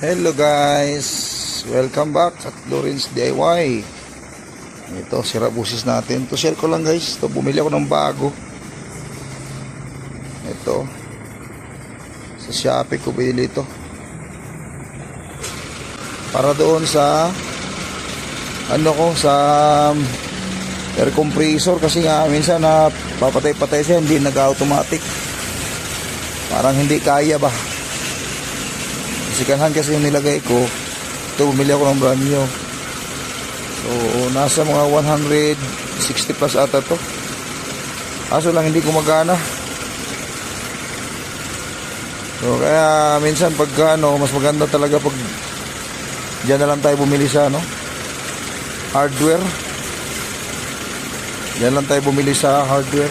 Hello guys, welcome back sa Lawrence DIY. Ito, sira busis natin. Ito, share ko lang guys. Ito, bumili ako ng bago. Ito, sa Shopee ko binili ito. Para doon sa sa air compressor. Kasi nga minsan na papatay-patay siya, hindi nag-automatic. Parang hindi kaya ba. Sikanhan kasi yung nilagay ko. Ito, bumili ako ng brand new. So, nasa mga 160 plus ata to. Kaso lang hindi gumagana. So, kaya minsan pagka mas maganda talaga pag diyan na lang tayo bumili sa hardware. Diyan lang tayo bumili sa hardware.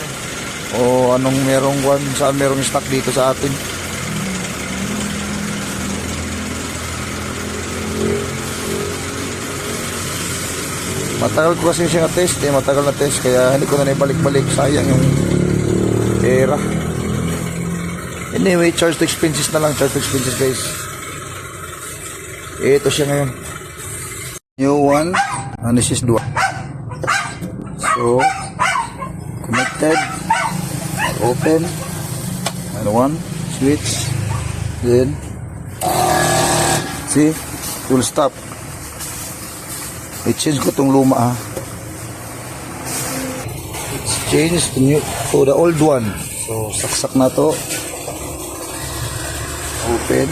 O anong saan merong stock dito sa atin. Matagal ko kasi siya na-test matagal na test kaya hindi ko na ibalik-balik, sayang yung pera. Anyway, charge to expenses na lang, charge to expenses guys. Ito siya ngayon. New one, and this is dual. So, connected, open, and one, switch, then, see, full stop. I-change ko itong luma ha. It's changed to the old one. So saksak na to. Open.